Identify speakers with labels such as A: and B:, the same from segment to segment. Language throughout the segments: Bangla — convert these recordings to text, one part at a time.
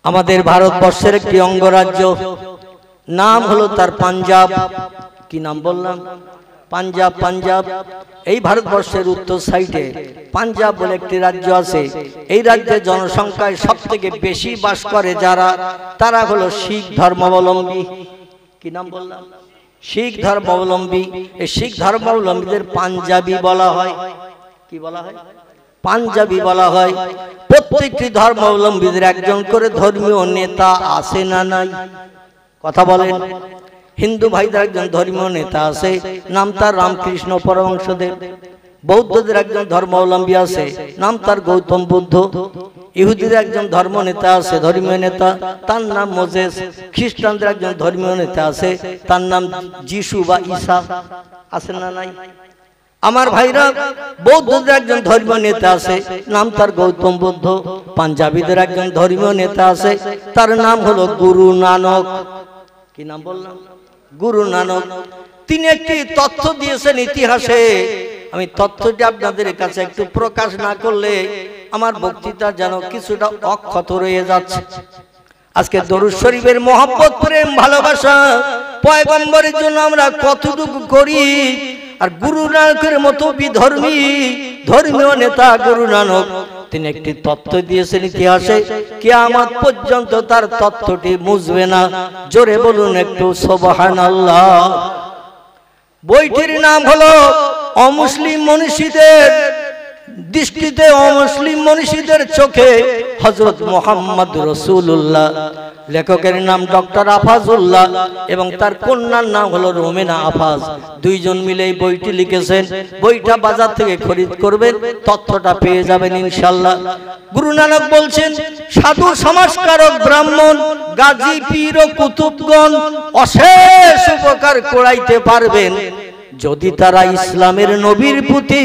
A: আমাদের ভারতবর্ষের একটি অঙ্গরাজ্য, নাম হলো তার পাঞ্জাব। কি নাম বললাম? পাঞ্জাব। পাঞ্জাব এই ভারতবর্ষের উত্তর সাইডে পাঞ্জাব বলে একটি রাজ্য আছে। এই রাজ্যের জনসংখ্যায় সব থেকে বেশি বাস করে যারা, তারা হলো শিখ ধর্মাবলম্বী। কি নাম বললাম? শিখ ধর্মাবলম্বী। এই শিখ ধর্মাবলম্বীদের পাঞ্জাবি বলা হয়। কি বলা হয়? পাঞ্জাবি বলা হয়। প্রত্যেকটি ধর্মাবলম্বীদের একজন করে ধর্মীয় নেতা আছে না নাই? কথা বলেন। হিন্দু ভাইদের একজন ধর্মীয় নেতা আছে, নাম তার রামকৃষ্ণ পরমহংসদেব। বৌদ্ধদের একজন ধর্মাবলম্বী আছে, নাম তার গৌতম বুদ্ধ। ইহুদিদের একজন ধর্ম নেতা আছে, ধর্মীয় নেতা, তার নাম মোজেস। খ্রিস্টানদের একজন ধর্মীয় নেতা আছে, তার নাম যিশু বা ঈসা। আছে না নাই? আমার ভাইরা, বৌদ্ধদের একজন ধর্মীয় নেতা আছে, নাম তার গৌতম বুদ্ধ। পাঞ্জাবিদের একজন ধর্মীয় নেতা আছে, তার নাম হলো গুরু নানক। কি নাম বললাম? গুরু নানক। তিনি একটি তথ্য দিয়েছেন ইতিহাসে। আমি তথ্যটি আপনাদের কাছে একটু প্রকাশ না করলে আমার বক্তৃতা যেন কিছুটা অক্ষত রয়ে যাচ্ছে। আজকে দরুদ শরীফের মহব্বত, প্রেম, ভালোবাসা পয়গম্বরের জন্য আমরা কতটুকু করি। আর গুরু নানকের মতো বিধর্মী ধর্মীয় নেতা গুরু নানক, তিনি একটি তথ্য দিয়েছেন ইতিহাসে, কিয়ামত পর্যন্ত তার তথ্যটি মুছবে না। জোরে বলুন একটু সুবহানাল্লাহ। বইটির নাম হলো অমুসলিম মনীষীদের দৃষ্টিতে, অমুসলিম মনীষীদের চোখে হযরত মুহাম্মদ রাসূলুল্লাহ। লেখকের নাম ডক্টর আফাজউল্লাহ এবং তার কন্যার নাম হলো রোমেনা আফাজ। দুইজন মিলে এই বইটি লিখেছেন। বইটা বাজার থেকে খরিদ করবেন, তথ্যটা পেয়ে যাবেন ইনশাআল্লাহ। গুরু নানক বলছেন, সাধু সমাজকারক ব্রাহ্মণ গাজী পীর ও কুতুবগণ অশেষ উপকার করাইতে পারবেন যদি তারা ইসলামের নবীর প্রতি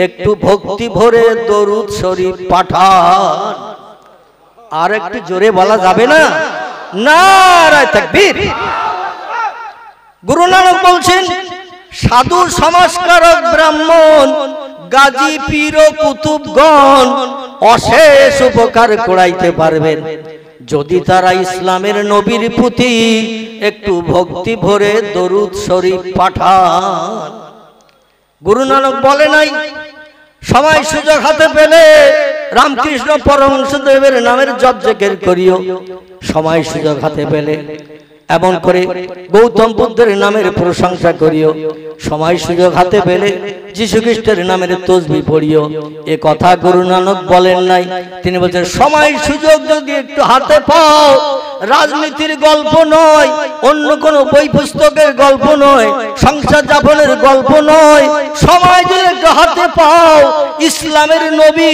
A: একটু ভক্তি ভরে দরুদ শরীফ পাঠান। আর একটু জোরে বলা যাবে না? নারায়ে তাকবীর। গুরু নানক বলছেন, সাধু সমাজকারক ব্রাহ্মণ গাজী পীর ও কুতুবগণ অশেষ উপকার করাইতে পারবেন যদি তারা ইসলামের নবীর প্রতি একটু ভক্তি ভরে দরুদ শরীফ পাঠান। গুরু নানক বলে নাই সময় সুযোগ হাতে পেলে রামকৃষ্ণ পরমহংসদেবের নামের জপ জিকির করিও। সময় সুযোগ হাতে পেলে এমন করে গৌতম বুদ্ধের নামের প্রশংসা করিও। সময় সুযোগ হাতে পেলে যীশু খ্রিস্টের নামের তসবিহ পড়িও। এ কথা গুরু নানক বলেন নাই। তিনি বলছেন, সময় সুযোগ যদি একটু হাতে পাও, রাজনীতির গল্প নয়, অন্য কোন বই পুস্তকের গল্প নয়, সংসার যাপনের গল্প নয়, সময় যদি একটু হাতে পাও, ইসলামের নবী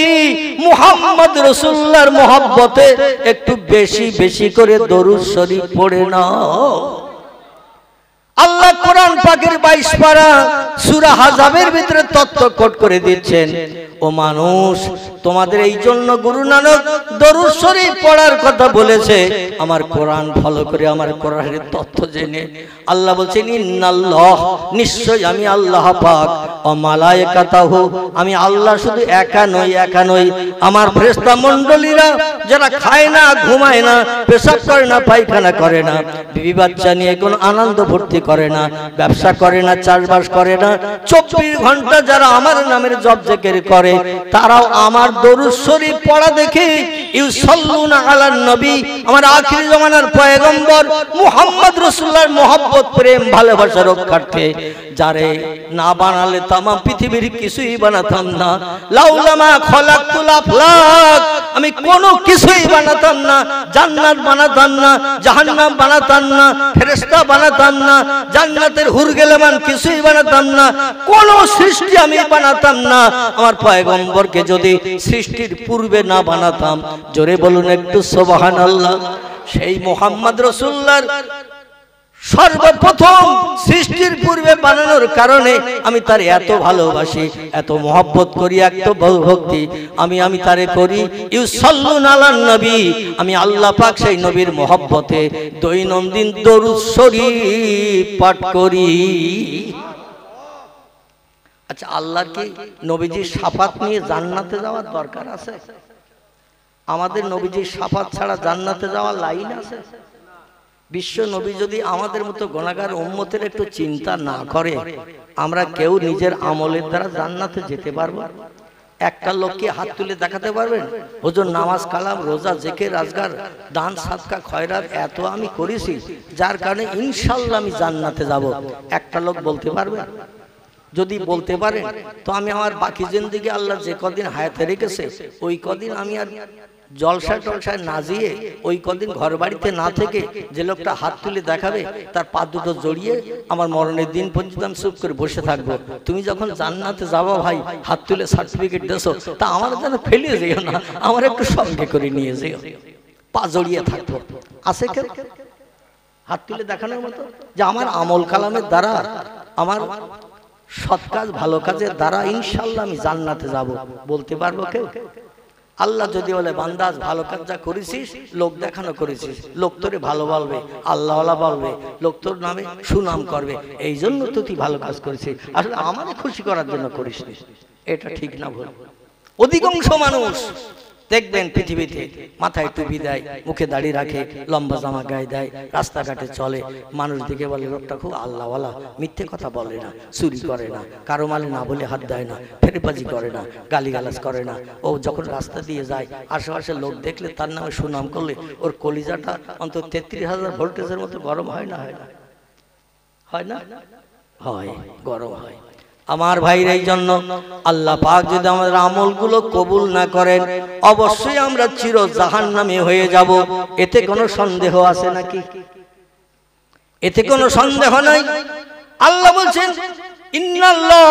A: মুহাম্মদ রাসূলুল্লাহর মহব্বতে একটু বেশি বেশি করে দরুদ শরীফ পড়ে নাও। আল্লাহ কোরআন পাকের 22 পারা সূরা হাজাবের ভিতরে তথ্য কোট করে দিচ্ছেন, ও মানুষ, তোমাদের এই জন্য গুরু নানক দরুদ শরীফ পড়ার কথা বলেছে। আমার কোরআন ফলো করে, আমার কোরআনের তথ্য জেনে আল্লাহ বলছেন, ইন্নাল্লাহ, নিশ্চয় আমি আল্লাহ পাক, ও মালায়েকাতাহু, আমি আল্লাহ শুধু একা নই, আমার ফেরেশতা মণ্ডলীরা যারা খায় না, ঘুমায় না, পেশাব করে না, পায়খানা করে না, বিবি বাচ্চা নিয়ে কোনো আনন্দ ফুর্তি করে না, ব্যবসা করে না, চাষবাস করে না, 24 ঘন্টা যারা আমার নামের জপ জিকির করে, তারাও আমার দরুদ শরীফ পড়া দেখে ইউসাল্লুনা আলান নবী, আমার আখির জামানার পয়গম্বর মুহাম্মদ রাসূলুল্লাহর মহব্বত, প্রেম, ভালোবাসা রক্ষার্থে যারে না বানালে তাম পৃথিবীর কিছুই বানাতাম না। লাউলামা খলাকতুল আফলাক, আমি কোনো কিছুই বানাতাম না, জান্নাত বানাতাম না, জাহান্নাম বানাতাম না, ফেরেশতা বানাতাম না, জান্নাতের হুর গেলেমান কিছুই বানাতাম না, কোন সৃষ্টি আমি বানাতাম না আমার পয়গম্বরকে যদি সৃষ্টির পূর্বে না বানাতাম। জোরে বলুন একটু সুবহানাল্লাহ। সেই মুহাম্মদ রাসূলুল্লাহর সর্বপ্রথম সৃষ্টির পূর্বে বানানোর কারণে আমি তার এত ভালোবাসি, এত মহব্বত করি, এত ভক্তি আমি তারে করি। ইউসাল্লুনা আলান নবী, আমি আল্লাহ পাক সেই নবীর মহব্বতে দৈনন্দিন দরুদ শরীফ পাঠ করি। আচ্ছা, আল্লাহর কি নবীজির শাফাত নিয়ে জান্নাতে যাওয়ার দরকার আছে? আমাদের নবীজির শাফাত ছাড়া জান্নাতে যাওয়ার লাইন আছে? বিশ্ব নবী যদি আমাদের মতো গুনাহগার উম্মতের একটু চিন্তা না করে, আমরা কেউ নিজের আমলের দ্বারা জান্নাতে যেতে পারবো? একটা লোককে হাত তুলে দেখাতে পারবেন হুজুর নামাজ কালাম রোজা জিকির আজগার দান সাদকা খয়রাত এত আমি করেছি যার কারণে ইনশাআল্লাহ আমি জান্নাতে যাব? একটা লোক বলতে পারবে? যদি বলতে পারে তো আমি আমার বাকি জিন্দেগি আল্লাহ যে কদিন হায়াতে রেখেছে ওই কদিন আমি আর জলসা টলসায় না যেয়ে ওই কদিন ঘর বাড়িতে না থেকে যে লোকটা হাত তুলে দেখাবে তার পা দুটো জড়িয়ে আমার মরণের দিন পর্যন্ত আমি চুপ করে বসে থাকবো। তুমি যখন জান্নাতে যাবো ভাই হাত তুলে সার্টিফিকেট দেছো, তা আমার যেন ফেলে যেও না, আমার একটু সঙ্গে করে নিয়ে যেও, পা জড়িয়ে থাকবো। আছে কেউ হাত তুলে দেখানোর মতো যে আমার আমল কালামের দ্বারা আমার সৎ কাজ ভালো কাজের দ্বারা ইনশাআল্লাহ আমি জান্নাতে যাব? বলতে পারবো কেউ? আল্লাহ যদি বলে বান্দা ভালো কাজ যা করেছিস লোক দেখানো করেছিস, লোক তোরে ভালো বলবে, আল্লাহওয়ালা বলবে, লোক তোর নামে সুনাম করবে, এই জন্য তো তুই ভালো কাজ করেছিস, আসলে আমারে খুশি করার জন্য করিস। এটা ঠিক না ভুল? অধিকাংশ মানুষ দেখবেন পৃথিবীতে মাথায় টুপি দেয়, মুখে দাড়ি রাখে, লম্বা জামা গায়ে দেয়, রাস্তাঘাটে চলে, মানুষ দিকে বলে লোকটা খুব আল্লাহওয়ালা, মিথ্যে কথা বলে না, চুরি করে না, কারো মালে না বলে হাত দেয় না, ফেরেবাজি করে না, গালিগালাজ করে না। ও যখন রাস্তা দিয়ে যায় আশেপাশে লোক দেখলে তার নামে সুনাম করলে ওর কলিজাটা অন্তত 33,000 ভোল্টেজের মতো গরম হয় না? হয় না? হয় না? হয়, গরম হয়। আমার ভাইরা, এই জন্য আল্লাহ পাক যদি আমাদের আমলগুলো কবুল না করেন অবশ্যই আমরা চির জাহান্নামী হয়ে যাব। এতে কোনো সন্দেহ আছে নাকি? এতে কোনো সন্দেহ নাই। আল্লাহ বলছেন ইন্নাল্লাহ,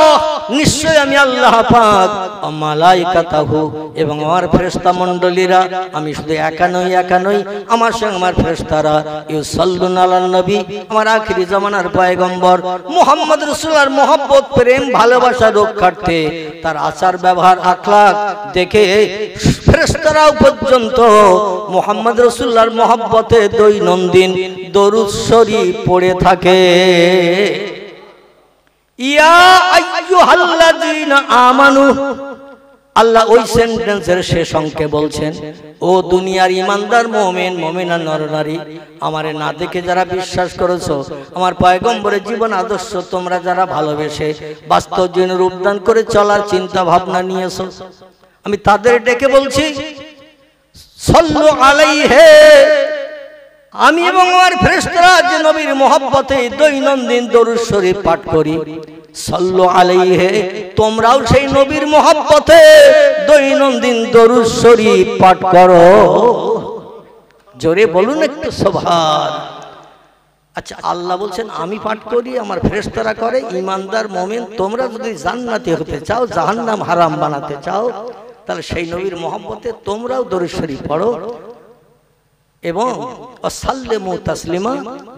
A: নিশ্চয় আমি আল্লাহ পাক, ও মালাইকাতাহু, এবং আমার ফেরেশতা মণ্ডলীরা, আমি শুধু একা নই, আমার সঙ্গে আমার ফেরেশতারা, ইউসাল্লুনা আলান নবী, আমার আখিরি জামানার পয়গম্বর মুহাম্মদ রাসূলুল্লাহর মহব্বত প্রেম ভালোবাসা রক্ষার্থে তার আচার ব্যবহার আখলাক দেখে ফেরেশতারাও পর্যন্ত মুহাম্মদ রাসূলুল্লাহর মহব্বতে দৈনন্দিন দরুদ শরীফ পড়ে থাকে। ইয়া আইয়ুহাল্লাযীনা আমানু, আল্লাহ ওই সেন্টেন্সের শেষ অংকে বলছেন, ও দুনিয়ার ইমানদার মুমিন মুমিনা নরনারী, আমারে না দেখে যারা বিশ্বাস করেছো, আমার পয়গম্বরের জীবন আদর্শ তোমরা যারা ভালোবেসে বাস্তব জীবনে রূপদান করে চলার চিন্তা ভাবনা নিয়েছো, আমি তাদের ডেকে বলছি সাল্লু আলাইহি, আমি এবং আমার ফেরেশতারা যে নবীর মহব্বতে দৈনন্দিন দরুদ শরীফ পাঠ করি, সাল্লু আলাইহি, তোমরাও সেই নবীর মহব্বতে দৈনন্দিন দরুদ শরীফ পাঠ করো। জোরে বলুন একটু সুবহান। আচ্ছা, আল্লাহ বলছেন আমি পাঠ করি, আমার ফেরেশতারা করে, ইমানদার মুমিন তোমরা যদি জান্নাতি হতে চাও, জাহান্নাম হারাম বানাতে চাও, তাহলে সেই নবীর মহব্বতে তোমরাও দরুদ শরীফ পড়ো এবং সাল্লিমু তাসলিমা,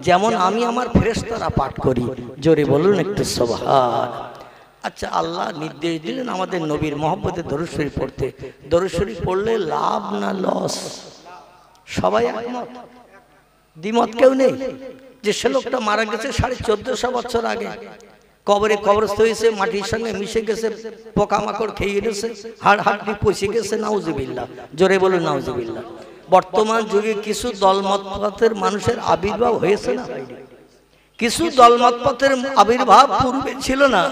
A: যেমন আমি আমার ফেরেশতারা পাঠ করি। জোরে বলুন একটু সুবহান। আচ্ছা, আল্লাহ নির্দেশ দিলেন আমাদের নবীর মহব্বতে দরুদ শরীফ পড়তে। দরুদ শরীফ পড়লে লাভ না লস? সবাই একমত, দ্বিমত কেউ নেই। যে সে লোকটা মারা গেছে 1450 বছর আগে, কবরে কবরস্থ হয়েছে, মাটির সঙ্গে মিশে গেছে, পোকামাকড় খেয়ে গেছে, হাড় হাড্ডি পচে গেছে, নাউজুবিল্লাহ। জোরে বলুন নাউজুবিল্লাহ। বর্তমান যুগে কিছু দলমতপথের মানুষের আবির্ভাব হয়েছে না? কিছু দলমতপথের আবির্ভাব পূর্বে ছিল না,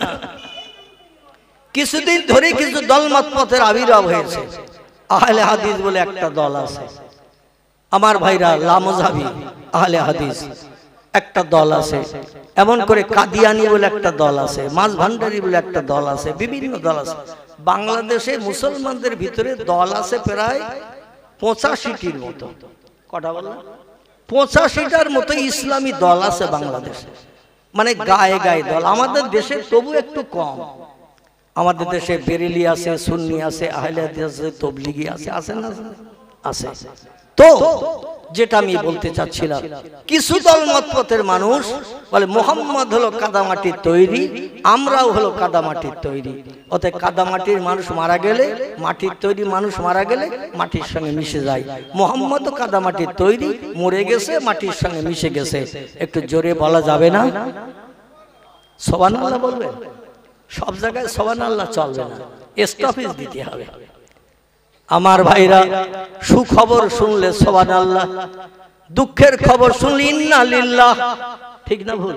A: কিছুদিন ধরে কিছু দলমতপথের আবির্ভাব হয়েছে। আহলে হাদিস বলে একটা দল আছে, আমার ভাইরা, লামজাবি আহলে হাদিস একটা দল আছে, এমন করে কাদিয়ানি বলে একটা দল আছে, মাঝ ভান্ডারি বলে একটা দল আছে, বিভিন্ন দল আছে। বাংলাদেশে মুসলমানদের ভিতরে দল আছে প্রায় 85টির মতো। কটা বললাম? 85টার মতো ইসলামী দল আছে বাংলাদেশে, মানে গায়ে গায়ে দল। আমাদের দেশে তবু একটু কম। আমাদের দেশে বেরেলি আছে, সুন্নি আছে, আহলে হাদিস আছে, তবলিগি আছে, আছে না? আছে। তো যেটা আমি বলতে চাচ্ছিলাম, কিছু দলমতপথের মানুষ বলে মুহাম্মদ হলো কাদামাটির তৈরি, আমরাও হলো কাদামাটির তৈরি। অতএব কাদামাটির মানুষ মারা গেলে, মাটির তৈরি মানুষ মারা গেলে মাটির সঙ্গে মিশে যায়। মুহাম্মদও কাদামাটির তৈরি, মরে গেছে, মাটির সঙ্গে মিশে গেছে। একটু জোরে বলা যাবে না? সুবহানাল্লাহ বলবেন? সব জায়গায় সুবহানাল্লাহ চলবে না, স্টপেজ দিতে হবে। আমার ভাইরা, সুখবর শুনলে সুবহানাল্লাহ, দুঃখের খবর শুনলে ইন্না লিল্লাহ, ঠিক না ভুল?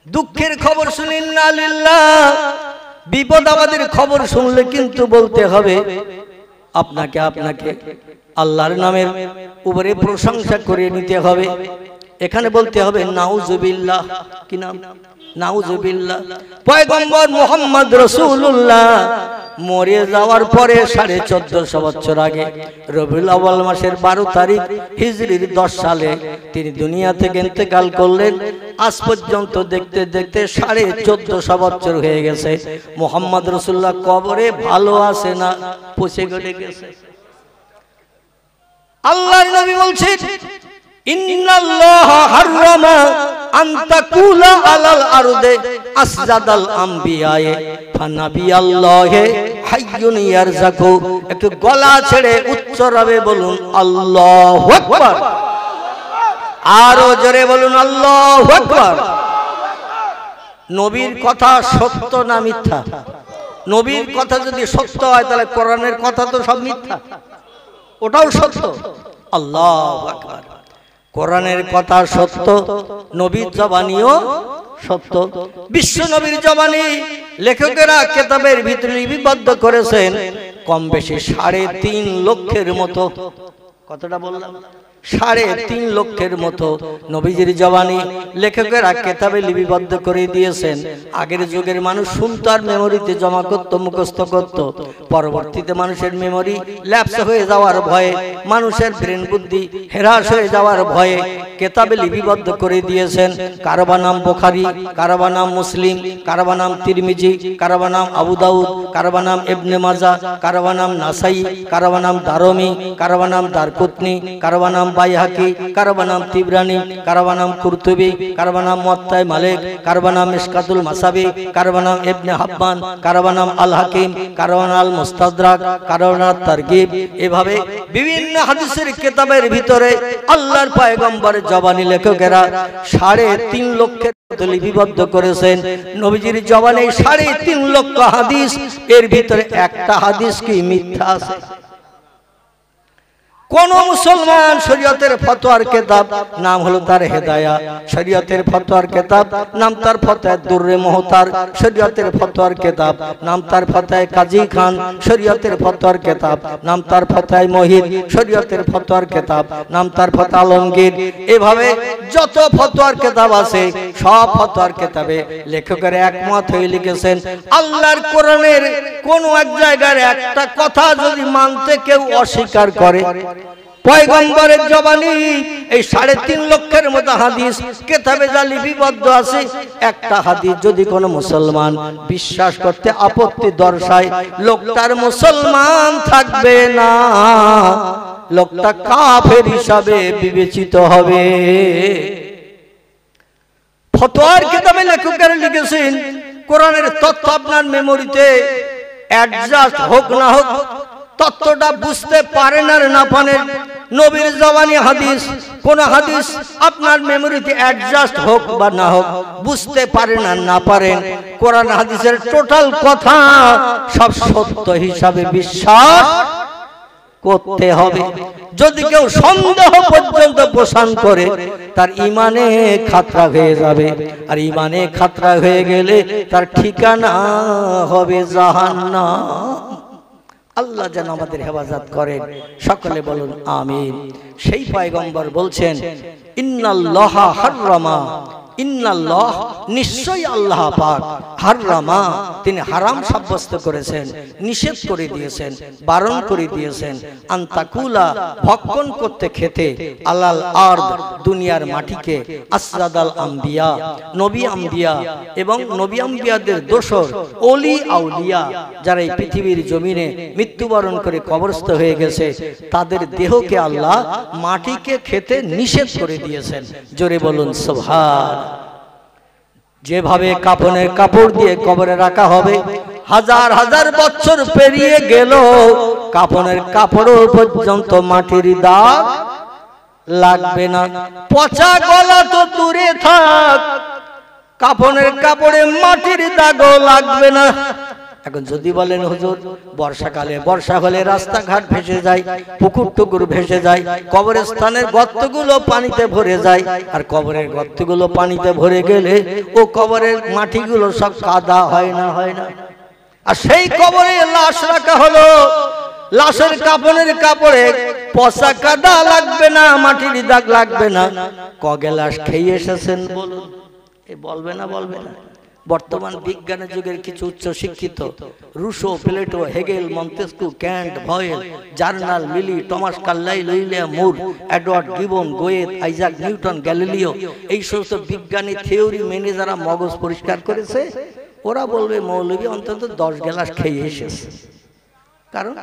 A: দুঃখের খবর শুনলে ইন্না লিল্লাহ, বিপদ আমাদের খবর শুনলে কিন্তু বলতে হবে আপনাকে আল্লাহর নামের উপরে প্রশংসা করে নিতে হবে। এখানে বলতে হবে নাউজুবিল্লাহ। কি নাম? নাউজুবিল্লাহ। পয়গম্বর মুহাম্মদ রাসূলুল্লাহ মরে যাওয়ার পরে 1450 বছর আগে রবিউল আউয়াল মাসের 12 তারিখ হিজরির 10 সালে তিনি দুনিয়া থেকে ইন্তেকাল করলেন। আজ পর্যন্ত দেখতে দেখতে 1450 বছর হয়ে গেছে। মুহাম্মদ রাসূলুল্লাহ কবরে ভালো আছে না পচে গলে গেছে? আল্লাহর নবী বলছেন, ইন্নাল্লাহা হাররামা আন তাকুলা আলাল আরদে আসজাদাল আমবিয়ায়ে ফানাবিয়াল্লাহি হাইয়ুন ইয়ারযাকু। একটু গলা ছেড়ে উচ্চ রবে বলুন আল্লাহু আকবার। আরো জোরে বলুন আল্লাহু আকবার। নবীর কথা সত্য না মিথ্যা? নবীর কথা যদি সত্য হয় তাহলে কোরআনের কথা তো সব মিথ্যা, ওটাও সত্য। আল্লাহু আকবার। কোরআনের কথা সত্য, নবীর জবানিও সত্য। বিশ্ব নবীর জবানি লেখকেরা কিতাবের ভিতরে লিপিবদ্ধ করেছেন কম বেশি 3.5 লক্ষের মতো। কতটা বললাম? 3.5 লক্ষের মতো নবীজির জবানি লেখকেরা কিতাবে লিপিবদ্ধ করে দিয়েছেন। আগের যুগের মানুষ শুনতো আর মেমোরিতে জমা করত, মুখস্থ করত। পরবর্তীতে মানুষের মেমোরি ল্যাপস হয়ে যাওয়ার ভয়ে, মানুষের ব্রেন বুদ্ধি হ্রাস হয়ে যাওয়ার ভয়ে কিতাবে লিপিবদ্ধ করে দিয়েছেন। কারবা নাম বুখারী, কারবা নাম মুসলিম, কারবা নাম তিরমিজি, কারবা নাম আবু দাউদ, কারবা নাম ইবনে মাজাহ, কারবা নাম নাসাই, কারবা নাম দারমি, কারবা নাম দারকুতনি, কারবা নাম বাইহাকি, কারবা নাম তিবরানি, কারবা নাম কুরতুবি, কারবা নাম মুওয়াত্তা মালিক, কারবা নাম মিশকাতুল মাসাবি, কারবা নাম ইবনে হাব্বান, কারবা নাম আল হাকিম, কারবা নাম মুস্তাদরাক, কারবা নাম তারগিব। এভাবে বিভিন্ন হাদিসের কিতাবের ভিতরে আল্লাহর পয়গম্বরের জবানি লেখকেরা 3.5 লক্ষের মতো লিপিবদ্ধ করেছেন। নবীজির জবানে 3.5 লক্ষ হাদিস, এর ভিতরে একটা হাদিস কি মিথ্যা আছে? কোন মুসলমান শরীয়তের ফতোয়ার কিতাব নাম হলো তার হেদায়া, শরীয়তের ফতোয়ার কিতাব নাম তার ফতোয়া দুররে মুহতার, শরীয়তের ফতোয়ার কিতাব নাম তার ফতোয়া কাজী খান, শরীয়তের ফতোয়ার কিতাব নাম তার ফতোয়া মহিদ, শরীয়তের ফতোয়ার কিতাব নাম তার ফতোয়া আলমগীর। এভাবে যত ফতোয়ার কিতাব আছে সব ফতোয়ার কিতাবে লেখকেরা একমত হয়ে লিখেছেন, আল্লাহর কোরআনের কোন এক জায়গার একটা কথা যদি মানতে কেউ অস্বীকার করে, পয়গম্বরের জবানি এই 3.5 লক্ষের মতো হাদিস কিতাবে যা লিপিবদ্ধ আছে, একটা হাদিস যদি কোনো মুসলমান বিশ্বাস করতে আপত্তি দর্শায়, লোকটার মুসলমান থাকবে না, লোকটা কাফের হিসাবে বিবেচিত হবে। ফতোয়ার কিতাবে লেখকেরা লিখেছেন, কোরআনের তথ্য আপনার মেমোরিতে অ্যাডজাস্ট হোক না হোক, তত্ত্বটা বুঝতে পারেন আর না পারেন, নবীর জবানি হাদিস, কোন হাদিস আপনার মেমোরিতে অ্যাডজাস্ট হোক বা না হোক, বুঝতে পারেন আর না পারেন, কোরআন হাদিসের টোটাল কথা সব সত্য হিসাবে বিশ্বাস করতে হবে। যদি কেউ সন্দেহ পর্যন্ত পোষণ করে, তার ইমানে খাতরা হয়ে যাবে, আর ইমানে খাতরা হয়ে গেলে তার ঠিকানা হবে জাহান্নাম। আল্লাহ যেন আমাদের হেফাজত করেন, সকলে বলুন আমিন। সেই পয়গম্বর বলছেন, ইন্নাল্লাহা হাররামা, ইন্নাল্লাহ নিশ্চয়ই আল্লাহ পাক, হাররামা তিনি হারাম সাব্যস্ত করেছেন, নিষেধ করে দিয়েছেন, বারণ করে দিয়েছেন, আনতাকুলা ভক্ষণ করতে খেতে, আলাল আরদ দুনিয়ার মাটিকে, আসরাদাল আম্বিয়া নবী আম্বিয়া এবং নবী আম্বিয়াদের দোসর ওলি আউলিয়া যারা এই পৃথিবীর জমিনে মৃত্যুবরণ করে কবরস্থ হয়ে গেছে, তাদের দেহকে আল্লাহ মাটিকে খেতে নিষেধ করে দিয়েছেন। জোরে বলুন সুবহান। যেভাবে কাফনের কাপড় দিয়ে কবরে রাখা হবে, হাজার হাজার বছর পেরিয়ে গেল কাফনের কাপড় পর্যন্ত মাটির দাগ লাগবে না। পচা গলা তো দূরে থাক, কাফনের কাপড়ে মাটির দাগও লাগবে না। এখন যদি বলেন হুজুর বর্ষাকালে বর্ষা হলে রাস্তাঘাট ভেসে যায়, পুকুর টুকুর ভেসে যায়, কবরস্থানের গর্তগুলো পানিতে ভরে যায়, আর কবরের গর্তগুলো পানিতে ভরে গেলে ও কবরের মাটিগুলো সব কাদা হয় না? হয় না? আর সেই কবরে লাশ রাখা হলো, লাশের কাপড়ের কাপড়ে পচা কাদা লাগবে না, মাটির দাগ লাগবে না। কগে লাশ খেয়ে এসেছেন বলুন? বলবে না? বলবে না? বর্তমান বিজ্ঞানের যুগের কিছু উচ্চ শিক্ষিত Rousseau, Plato, Hegel, Montesquieu, Kant, ভয়েল, জার্নাল, মিলি, Thomas Carlyle, William Moore, Edward Gibbon, Goethe, Isaac Newton, Galileo, এই সমস্ত বিজ্ঞানী থিওরি মেনে যারা মগজ পরিষ্কার করেছে, ওরা বলবে মৌলবী অন্তত 10 গ্লাস খেয়ে এসেছে। কারণ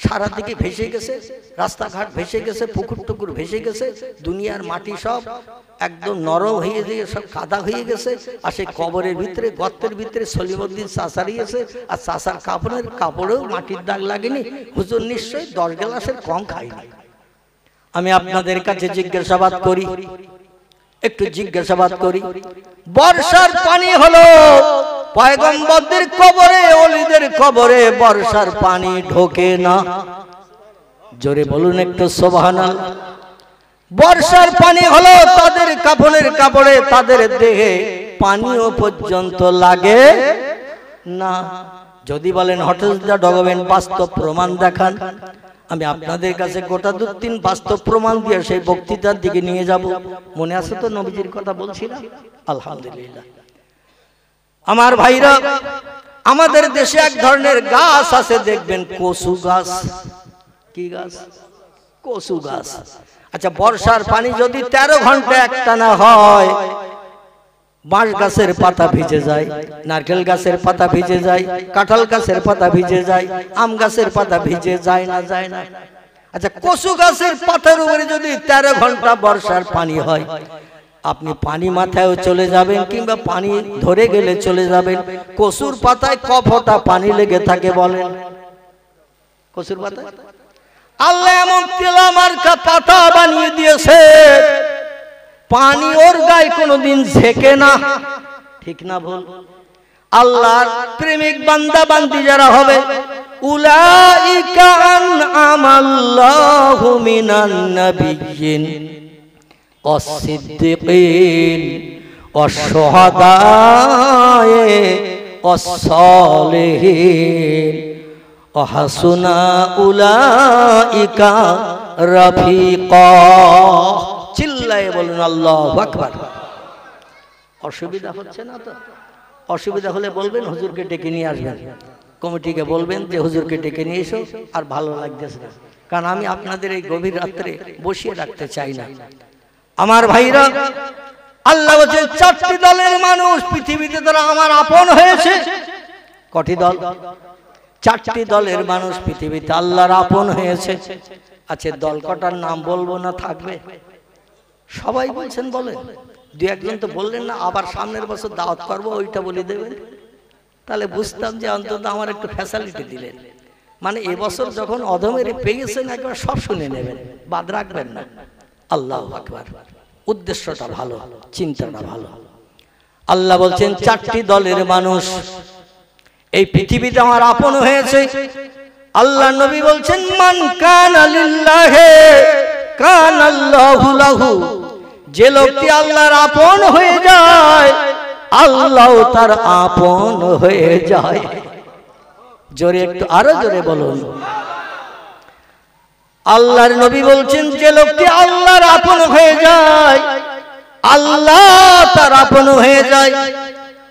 A: সারা দিকে ভেসে গেছে, রাস্তাঘাট ভেসে গেছে, পুকুর টুকুর ভেসে গেছে, দুনিয়ার মাটি সব একদম নরম হয়ে গিয়ে সব কাদা হয়ে গেছে। আর সেই কবরের ভিতরে, গর্তের ভিতরে সলিমুদ্দিন চাচা রয়েছে, আর চাচার কাপড়েও মাটির দাগ লাগেনি। হুজুর নিশ্চয়ই 10 গ্লাসের কম খায়নি। আমি আপনাদের কাছে জিজ্ঞাসাবাদ করি, একটু জিজ্ঞাসাবাদ করি, বর্ষার পানি হলো পয়গম্বরদের কবরে, ওলিদের কবরে বর্ষার পানি ঢোকে না? জোরে বলুন একটু সুবহানাল্লাহ। বর্ষার পানি হলো তাদের কাফনের কাপড়ে, তাদের দেহে পানিও পর্যন্ত লাগে না। যদি বলেন হঠাৎ ডকুমেন্ট, বাস্তব প্রমাণ দেখান, আমি আপনাদের কাছে গোটা 2-3 বাস্তব প্রমাণ দিয়ে সেই বক্তৃতার দিকে নিয়ে যাব। মনে আছে তো নবীজির কথা বলছিলাম? আলহামদুলিল্লাহ। আমার ভাইরা, আমাদের দেশে এক ধরনের গাছ আছে, দেখবেন কচু গাছ। কি গাছ? কচু গাছ। আচ্ছা, বর্ষার পানি যদি 13 ঘন্টা একটানা হয়, বাঁশ গাছের পাতা ভিজে যায়, নারকেল গাছের পাতা ভিজে যায়, কাঁঠাল গাছের পাতা ভিজে যায়, আম গাছের পাতা ভিজে যায় না? যায় না? আচ্ছা, কচু গাছের পাতার উপরে যদি 13 ঘন্টা বর্ষার পানি হয়, আপনি পানি মাথায়ও চলে যাবেন, কিংবা পানি ধরে গেলে চলে যাবেন। কচুর পাতায় ক ফোঁটা পানি লেগে থাকে বলেন? কচুর পাতায় আল্লাহ এমন তেলা মার্কা পাতা বানিয়ে দিয়েছে, পানি ওর গায়ে কোনোদিন ঝেঁকে না। ঠিক না ভুল? আল্লাহর প্রেমিক বান্দা বান্দি যারা হবে, উলাইকা আনআমাল্লাহু মিনান নাবিয়্যিন ওয়াস-সিদ্দীকিন ওয়াশ-শুহাদায়ে ওয়াস-সালিহিন ওয়া হাসুনা উলাইকা রাফিকা। চিল্লায়ে বলুন আল্লাহু আকবার। অসুবিধা হচ্ছে না তো? অসুবিধা হলে বলবেন, হুজুরকে ডেকে নিয়ে আসবেন। কমিটিকে বলবেন যে হুজুরকে ডেকে নিয়ে এসো, আর ভালো লাগতেছে না, কারণ আমি আপনাদের এই গভীর রাত্রে বসিয়ে রাখতে চাই না। আমার ভাইরা, আল্লাহ বলছেন 4টি দলের মানুষ পৃথিবীতে তারা আমার আপন হয়েছে। কটি দল? 4টি দলের মানুষ পৃথিবীতে আল্লাহর আপন হয়েছে। আচ্ছা, দল কটার নাম বলবো না থাকবে? সবাই বলছেন, বলেন। 2-1 তো বললেন না, আবার সামনের বছর দাওয়াত করবো, ওইটা বলে দেবেন। তাহলে বুঝতাম যে অন্তত আমার একটু ফ্যাসিলিটি দিলেন। মানে এবছর যখন অধমের পেয়েছেন, একবার সব শুনে নেবেন, বাদ রাখবেন না। আল্লাহু আকবার। উদ্দেশ্যটা ভালো, চিন্তাটা ভালো। আল্লাহ বলছেন 4টি দলের মানুষ এই পৃথিবীতে আমার আপন হয়েছে। আল্লাহ নবী বলছেন, মান কানা লিল্লাহি কানাল্লাহু লাহু। যে লোকটি আল্লাহর আপন হয়ে যায়, আল্লাহ তার আপন হয়ে যায়। জোরে একটু, আরো জোরে বলুন। আল্লাহর নবী বলছেন, যে লোকটি আল্লাহর আপন হয়ে যায়, আল্লাহ তার আপন হয়ে যায়।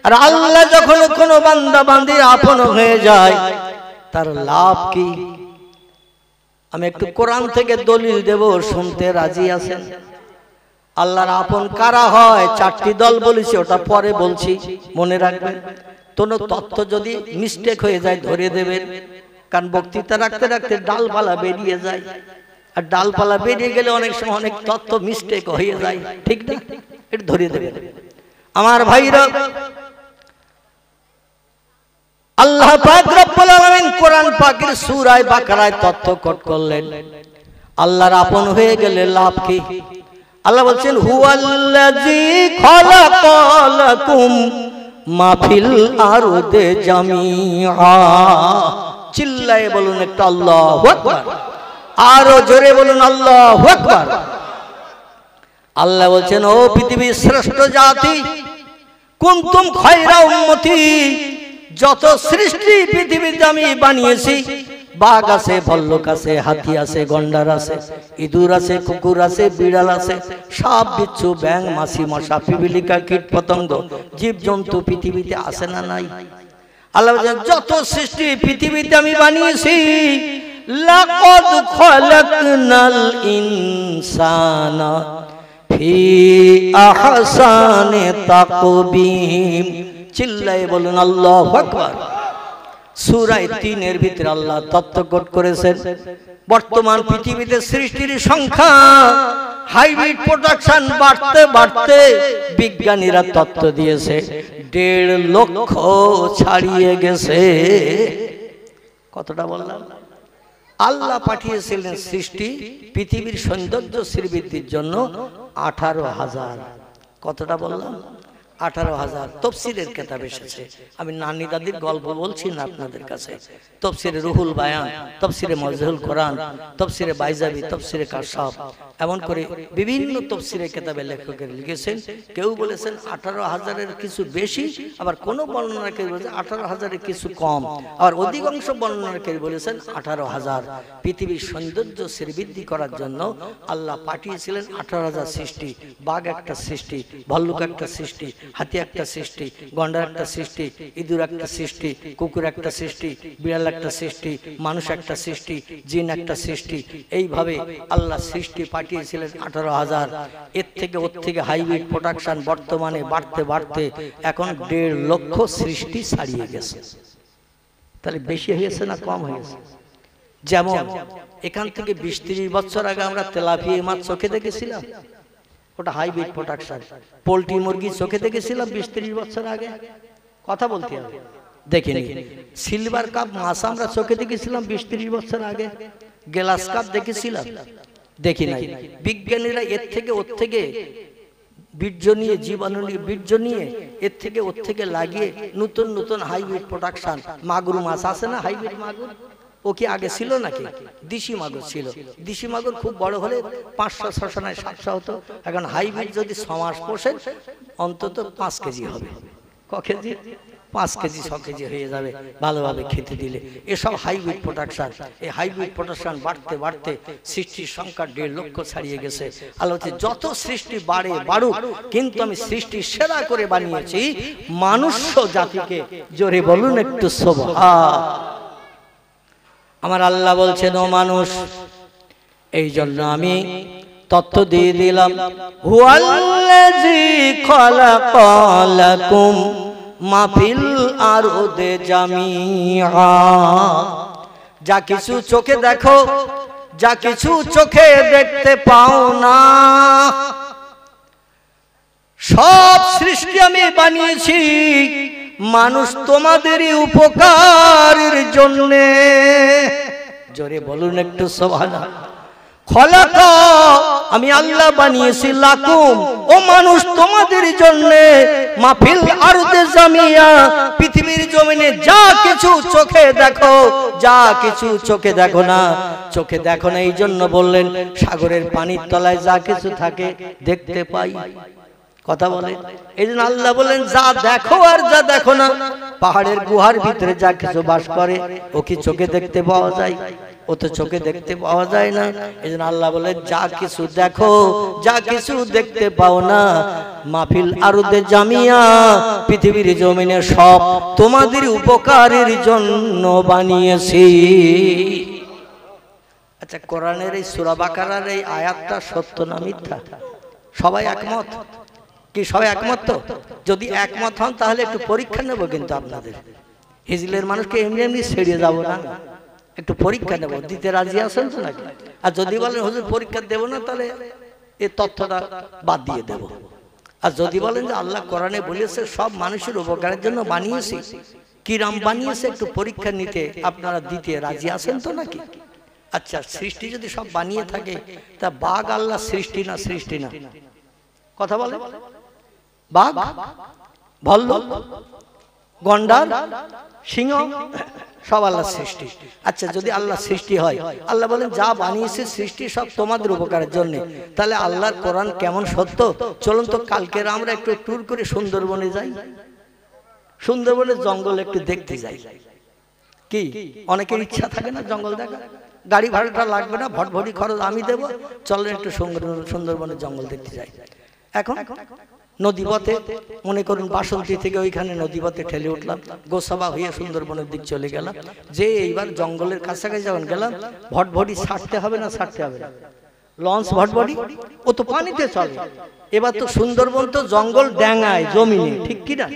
A: আর আল্লাহ যখন কোনো বান্দা বান্দির আপন হয়ে যায়, তার লাভ কি? আমি একটু কোরআন থেকে দলিল দেব, শুনতে রাজি আছেন? আল্লাহর আপন কারা হয়? 4টি দল বলেছি, ওটা পরে বলছি, মনে রাখবেন। কোনো তথ্য যদি মিস্টেক হয়ে যায় ধরে দেবেন, কারণ বক্তৃতা রাখতে রাখতে ডালপালা বেরিয়ে যায়, আর ডালপালা বেরিয়ে গেলে অনেক সময় অনেক তথ্য মিস্টেক হয়ে যায়, ঠিক না? এটা ধরে দেবেন। আমার ভাইরা, আল্লাহ পাক রব্বুল আলামিন কোরআন পাকের সূরা বাকারায় তথ্য কোট করলেন। আল্লাহর আপন হয়ে গেলে লাভ কি? আল্লাহ বলছেন, হুয়াল্লাযী খালাকালাকুম মাহফিল আরদে জামিআ। চিল্লায়ে বলুন একটা আল্লাহু আকবার, আরো জোরে বলুন আল্লাহু আকবার। আল্লাহ বলছেন, ও পৃথিবীর শ্রেষ্ঠ জাতি, কুনতুম খায়রা উম্মতি, যত সৃষ্টি পৃথিবীতে আমি বানিয়েছি, বাঘ আছে, ভল্লুক আছে, হাতি আছে, গন্ডার আছে, ইঁদুর আছে, কুকুর আছে, বিড়াল আছে, সাপ বিচ্ছু, ব্যাঙ, মাছি, মশা, পিপিলিকা, কীট পতঙ্গ, জীব জন্তু পৃথিবীতে আছে না নাই? আল্লাহ বলেন, যত সৃষ্টি পৃথিবীতে আমি বানিয়েছি, লাকাদ খালাকনাল ইনসানা ফি আহসানি তাকবীম। চিল্লায়ে বলুন আল্লাহু আকবার। সূরা ৩ এর ভিতরে আল্লাহ তত্ত্বকট করেছেন, বর্তমান পৃথিবীতে সৃষ্টির সংখ্যা হাইব্রিড প্রোডাকশন বাড়তে বাড়তে বিজ্ঞানীরা তত্ত্ব দিয়েছে ১.৫ লক্ষ ছাড়িয়ে গেছে। কতটা বললাম? আল্লাহ পাঠিয়েছিলেন সৃষ্টি পৃথিবীর সৌন্দর্য শ্রীবৃদ্ধির জন্য ১৮,০০০। কতটা বললাম? ১৮,০০০। তফসিরের কিতাব এসেছে, আমি নানি দাদির গল্প বলছি না আপনাদের কাছে। তফসিরে রুহুল বায়ান, তফসিরে মজহুল কোরআন, তফসিরে বাইজাবি, তফসিরে কাশফ, এমন করে বিভিন্ন তফসিরের কিতাবে লেখকের লিখেছেন। কেউ বলেছেন ১৮,০০০-এর কিছু বেশি, আবার কোন বর্ণনাকারী বলেছেন ১৮,০০০-এর কিছু কম, আবার অধিকাংশ বর্ণনাকারী বলেছেন ১৮,০০০। পৃথিবীর সৌন্দর্য শ্রীবৃদ্ধি করার জন্য আল্লাহ পাঠিয়েছিলেন ১৮,০০০ সৃষ্টি। বাঘ একটা সৃষ্টি, ভল্লুক একটা সৃষ্টি, হাতি একটা সৃষ্টি, গন্ডার একটা সৃষ্টি, ইঁদুর একটা সৃষ্টি, কুকুর একটা সৃষ্টি, বিড়াল একটা সৃষ্টি, মানুষ একটা সৃষ্টি, জিন একটা সৃষ্টি। এইভাবে আল্লাহ সৃষ্টি পাঠিয়েছিলেন ১৮,০০০। এর থেকে ওর থেকে হাইব্রিড প্রোডাকশন বর্তমানে বাড়তে বাড়তে এখন ১.৫ লক্ষ সৃষ্টি ছাড়িয়ে গেছে। তাহলে বেশি হয়েছে না কম হয়েছে? যেমন এখান থেকে ২০-৩০ বছর আগে আমরা তেলাপিয়া মাছ চোখে দেখেছিলাম, ওটা হাইব্রিড প্রোডাকশন। পোল্ট্রি মুরগি চোখে দেখেছিলাম ২০-৩০ বছর আগে, কথা বলতে হবে, দেখিনি। সিলভার কাপ মাছ আমরা চোখে দেখেছিলাম ২০-৩০ বছর আগে, গ্লাস কাপ দেখেছিলাম, দেখি নাই। বিজ্ঞানীরা এর থেকে ওর থেকে বীর্য নিয়ে, জীবাণু নিয়ে, বীর্য নিয়ে এর থেকে ওর থেকে লাগিয়ে নতুন নতুন হাইব্রিড প্রোডাকশন। মাগুর মাছ আছে না, হাইব্রিড মাগুর, ও কি আগে ছিল নাকি? দেশি মাগুর ছিল। দেশি মাগুর খুব বড় হলে ৫০০-৬০০ নয় ৭০০ হতো। এখন হাইব্রিড যদি ৬ মাস পোষেন অন্তত ৫ কেজি হবে। ক কেজি? ৫ কেজি ৬ কেজি হয়ে যাবে ভালোভাবে খেতে দিলে। এসব হাইব্রিড প্রোডাকশন। এই হাইব্রিড প্রোডাকশন বাড়তে বাড়তে সৃষ্টির সংখ্যা ১.৫ লক্ষ ছাড়িয়ে গেছে। আল্লাহ বলছে, যত সৃষ্টি বাড়ে বাড়ুক, কিন্তু আমি সৃষ্টি সেরা করে বানিয়েছি মানুষ জাতিকে। জোরে বলুন একটু সুবহান। আমার আল্লাহ বলছেন, ও মানুষ, এই জন্য আমি তত্ত্ব দিয়ে দিলাম, হুয়াল্লাযী খালাকালাকুম মা ফিল আরদে জামিআ। যা কিছু চোখে দেখো, যা কিছু চোখে দেখতে পাও না, সব সৃষ্টি আমি বানিয়েছি মানুষ তোমাদেরই উপকারের জন্য। জোরে বলুন একটু সুবহানাল্লাহ। খলাকা, আমি আল্লাহ বানিয়েছি, লাকুম, ও মানুষ তোমাদের জন্য, মাহফিল আরদে জামিয়া, পৃথিবীর জমিনে যা কিছু চোখে দেখো, যা কিছু চোখে দেখো না। চোখে দেখো না এই জন্য বললেন, সাগরের পানির তলায় যা কিছু থাকে দেখতে পাই, কথা বলে। এই জন্য আল্লাহ বলেন, যা দেখো আর যা দেখো না। পাহাড়ের গুহার ভিতরে যা কিছু বাস করে, ও কি চোখে দেখতে পাওয়া যায়? ও তো চোখে দেখতে পাওয়া যায় না। এই জন্য আল্লাহ বলেন, যা কিছু দেখো, যা কিছু দেখতে পাও না, মাহফিল আরদে জামিয়া, পৃথিবীর জমিনে সব তোমাদের উপকারের জন্য বানিয়েছি। আচ্ছা, কোরআনের এই সূরা বাকারার এই আয়াতটা সত্য না মিথ্যা? সবাই একমত কি? সবাই একমত তো? যদি একমত হন তাহলে একটু পরীক্ষা নেব কিন্তু আপনাদের। হিজলের মানুষকে এমনি এমনি ছেড়ে যাব না, একটু পরীক্ষা নেব। দিতে রাজি আছেন তো নাকি? আর যদি বলেন হুজুর পরীক্ষা দেব না, তাহলে এই তথ্যটা বাদ দিয়ে দেব। আর যদি বলেন যে আল্লাহ কোরআনে বলেছে সব মানুষের উপকারের জন্য বানিয়েছি, কিরাম বানিয়েছে, একটু পরীক্ষা নিতে আপনারা দিতে রাজি আছেন তো নাকি? আচ্ছা, সৃষ্টি যদি সব বানিয়ে থাকে, তা বাঘ আল্লাহ সৃষ্টি না? সৃষ্টি না? কথা বলে। বাঘ ভাল্লুক, গন্ডার, সিংহ সব আল্লাহর সৃষ্টি। আচ্ছা, যদি আল্লাহ সৃষ্টি হয়, আল্লাহ বলেন যা বানিয়েছে সৃষ্টি সব তোমাদের উপকারের জন্য, তাহলে আল্লাহর কোরআন কেমন সত্য। চলুন তো কালকে আমরা একটু ট্যুর করে সুন্দরবনে যাই, সুন্দরবনের জঙ্গল একটু দেখতে যাই। কি অনেকের ইচ্ছা থাকে না জঙ্গল দেখা? গাড়ি ভাড়াটা লাগবে না, ভটভটি খরচ আমি দেব, চলেন একটু সুন্দরবনের জঙ্গল দেখতে যাই। এখন নদীপথে মনে করুন বাসন্তী থেকে ওইখানে নদীপথে ঠেলে উঠলাম, গোসাবা হয়ে সুন্দরবনের দিক চলে গেলাম। যে এইবার জঙ্গলের কাছাকাছি যখন গেলাম, ভটভটি ছাড়তে হবে না ছাড়তে হবে না, লঞ্চ ভটভটি ও তো পানিতে চলে। এবার তো সুন্দরবন তো জঙ্গল ড্যাঙায় জমিনে, ঠিক কিনা?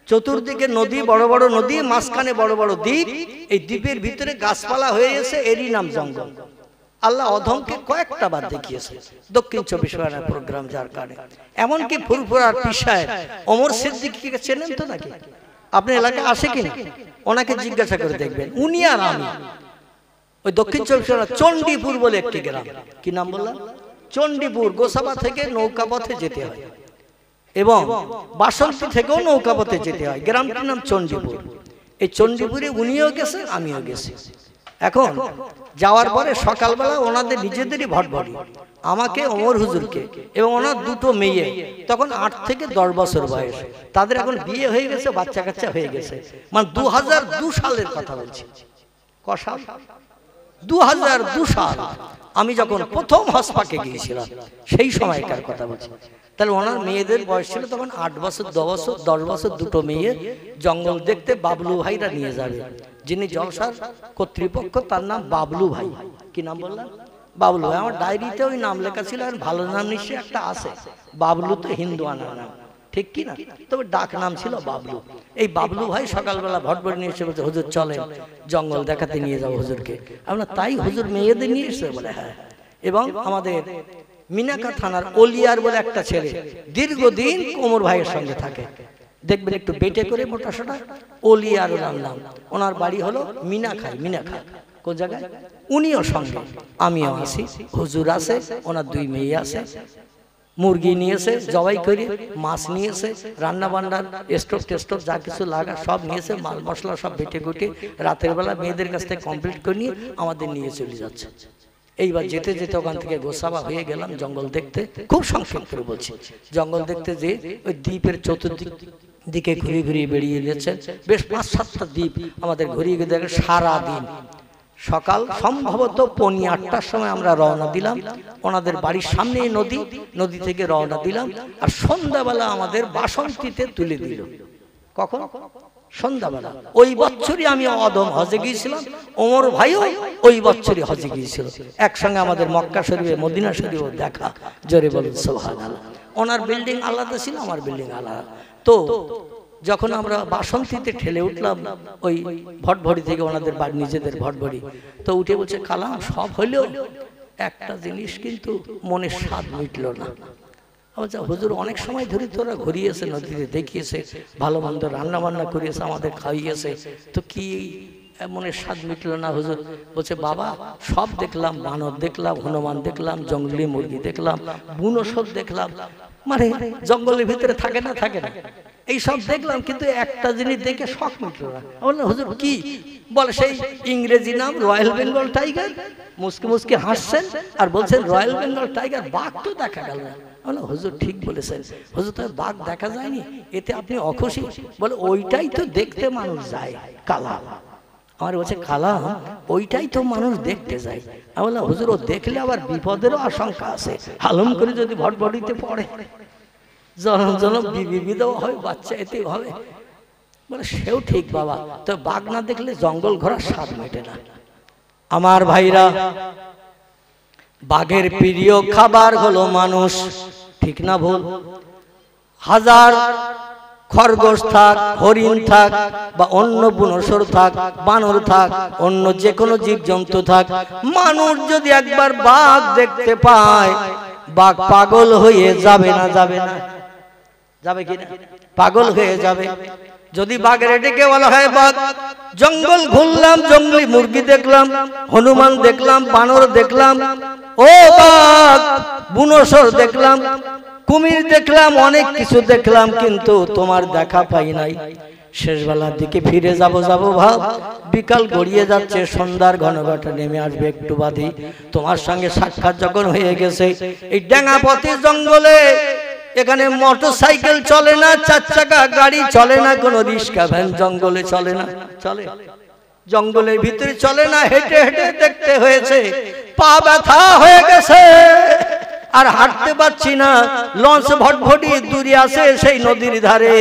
A: চতুর্দিকে নদী, বড় বড় নদী, মাঝখানে বড় বড় দ্বীপ, এই দ্বীপের ভিতরে গাছপালা হয়ে গেছে, এরই নাম জঙ্গল। আল্লাহ অধমকে কয়েকটা বার দেখিয়েছে দক্ষিণ 24 পরগনার প্রোগ্রাম, যার কারণে এমনকি ফুরফুরার পিসায় ওমর সিদ্দিকীকে চেনেন তো নাকি? আপনি এলাকায় আসে কিনা ওনাকে জিজ্ঞাসা করে দেখবেন। উনি আর আমি ওই দক্ষিণ 24 পরগনার চণ্ডীপুর বলে একটি গ্রাম, কি নাম বললাম? চণ্ডীপুর। গোসাবা থেকে নৌকা পথে যেতে হয় এবং বাসন্তী থেকেও নৌকা পথে যেতে হয়। গ্রামটির নাম চণ্ডীপুর। এই চণ্ডীপুরে উনিও গেছে, আমিও গেছি। এখন যাওয়ার পরে সকালবেলা ওনাদের নিজেদেরই ভটভটি, আমাকে, ওমর হুজুরকে এবং ওনার দুটো মেয়ে, তখন 8 থেকে 10 বছর বয়স। তাদের এখন বিয়ে হয়ে গেছে, বাচ্চা কাচ্চা হয়ে গেছে। মানে 2002 সালের কথা বলছি। কষা 2002 সাল আমি যখন প্রথম হজপাকে গিয়েছিলাম, সেই সময়কার কথা বলছি। তাহলে ওনার মেয়েদের বয়স ছিল তখন 8 বছর, 10 বছর। দুটো মেয়ে জঙ্গল দেখতে বাবলু ভাইরা নিয়ে যাবে। যিনি জলসার কর্তৃপক্ষ তার নাম বাবলু ভাই। কি নাম বললাম? বাবলু ভাই। আমার ডায়েরিতে ওই নাম লেখা ছিল, আর ভালো নাম নিশ্চয়ই একটা আছে। বাবলু তো হিন্দু আনার নাম, ঠিক কি না? তবে ডাক নাম ছিল বাবলু। এই বাবলু ভাই সকালবেলা ভটভটি নিয়ে এসে বলছে, হুজুর চলেন জঙ্গল দেখাতে নিয়ে যাবো হুজুরকে। আমরা তাই, হুজুর মেয়েদের নিয়ে এসে বলে হ্যাঁ। এবং আমাদের মিনাকা থানার ওলিয়ার বলে একটা ছেলে দীর্ঘদিন ওমর ভাইয়ের সঙ্গে থাকে, দেখবেন একটু বেটে করে মোটা সোটা, ওলিয়ার ওনার নাম। ওনার বাড়ি হলো মিনাখাই। মিনাখা কোন জায়গায়? উনিও সঙ্গে, আমিও আছি, হুজুর আছে, ওনার 2 মেয়ে আছে। মুরগি নিয়েছে জবাই করে, মাছ নিয়েছে, রান্না বান্নার স্টোভ টেস্টোভ যা কিছু লাগা সব নিয়েছে, মাল মশলা সব বেটে গুটে রাতের বেলা মেয়েদের কাছ থেকে কমপ্লিট করে নিয়ে আমাদের নিয়ে চলে যাচ্ছে। এইবার যেতে যেতে ওখান থেকে গোসাবা হয়ে গেলাম জঙ্গল দেখতে। খুব সংক্ষেপ করে বলছি, জঙ্গল দেখতে যে ওই দ্বীপের চতুর্দিকে ঘুরে ঘুরিয়ে বেরিয়ে গেছেন। বেশ 5-7টা দ্বীপ আমাদের ঘুরিয়ে গিয়ে দেখে সারা দিন। সকাল সম্ভবত 8:30টার সময় আমরা রওনা দিলাম, ওনাদের বাড়ির সামনে নদী, নদী থেকে রওনা দিলাম। আর সন্ধ্যাবেলা আমাদের বাসন্তীতে তুলে দিল। কখন? সন্ধ্যাবেলা। ওই বছরই আমি অদম হজে গিয়েছিলাম, ওমর ভাইও ওই বছরই হজে গিয়েছিল। একসঙ্গে আমাদের মক্কা শরীফে, মদিনা শরীফে দেখা। জোরে বলুন সুবহানাল্লাহ। ওনার বিল্ডিং আলাদা ছিল, আমার বিল্ডিং আলাদা। তো যখন আমরা বাসন্তীতে ঠেলে উঠলাম ওই ভটভটি থেকে, ওনাদের বাড়ি নিজেদের ভটভটি, তো উঠে বলছে কালাম সব হইলেও একটা জিনিস কিন্তু মনের স্বাদ মিটল না। আচ্ছা হুজুর, অনেক সময় ধরে তোরা ঘুরিয়েছে, নদীতে দেখিয়েছে, ভালো মন্দ রান্না বান্না করিয়েছে, আমাদের খাইয়েছে, তো কি মনের স্বাদ মিটল না হুজুর? বলছে বাবা সব দেখলাম, বানর দেখলাম, হনুমান দেখলাম, জঙ্গলি মুরগি দেখলাম, বুনোসর দেখলাম, মানে জঙ্গলের ভিতরে থাকে না, থাকে না, এই সব দেখলাম, কিন্তু একটা জিনিস দেখে শখ মিটল না। বললাম হুজুর কি? বলে সেই ইংরেজি নাম রয়্যাল বেঙ্গল টাইগার। মুসকে মুসকে হাসছেন আর বলছেন রয়্যাল বেঙ্গল টাইগার, বাঘ তো দেখা গেল না। হুজুর ঠিক বলেছেন, হুজুর তো বাঘ দেখা যায়নি, এতে আপনি অখুশি? বলে ওইটাই তো দেখতে মানুষ যায়, কালা। আমার বলছে কালা, ওইটাই তো মানুষ দেখতে যায়। আমি বললাম হুজুর ও দেখলে আবার বিপদেরও আশঙ্কা আছে, হালুম করে যদি ভটভটিতে পড়ে, জনম জনম বিবিধ হয়, বাচ্চা এতে হবে। বলে সেও ঠিক বাবা, তো বাঘ না দেখলে জঙ্গল ঘোরার স্বাদ মেটে না। আমার ভাইরা, বাঘের প্রিয় খাবার হলো মানুষ, ঠিক না ভুল? হাজার খরগোশ থাক, হরিণ থাক, বা অন্য বুনোসর থাক, বানর থাক, অন্য যে কোনো জীবজন্তু থাক, মানুষ যদি একবার বাঘ দেখতে পায়, বাঘ পাগল হয়ে যাবে না? যাবে না? যাবে কিনা? পাগল হয়ে যাবে। যদি বাঘের ডেকে বলা হয় বাঘ, জঙ্গল ঘুরলাম, জঙ্গলি মুরগি দেখলাম, হনুমান দেখলাম, বানর দেখলাম, ও বাঘ বুনোসর দেখলাম, কুমির দেখলাম, অনেক কিছু দেখলাম, কিন্তু তোমার দেখা পাই নাই। শেষবেলার দিকে ফিরে যাব ভাব, বিকাল গড়িয়ে যাচ্ছে, সন্ধ্যার ঘনঘটা নেমে আসবে একটু বাদে। তোমার সঙ্গে সাক্ষাৎ যখন হয়ে গেছে, এই ডেঙ্গা পথে জঙ্গলে, এখানে মোটরসাইকেল চলে না, 4 চাকা গাড়ি চলে না, কোনো রিক্সা ভ্যান জঙ্গলে চলে না, চলে জঙ্গলের ভিতরে চলে না, হেঁটে হেঁটে দেখতে হয়েছে, পা ব্যথা হয়ে গেছে, আর হাঁটতে পারছি না। লঞ্চ ভটভটি দূরে আছে সেই নদীর ধারে,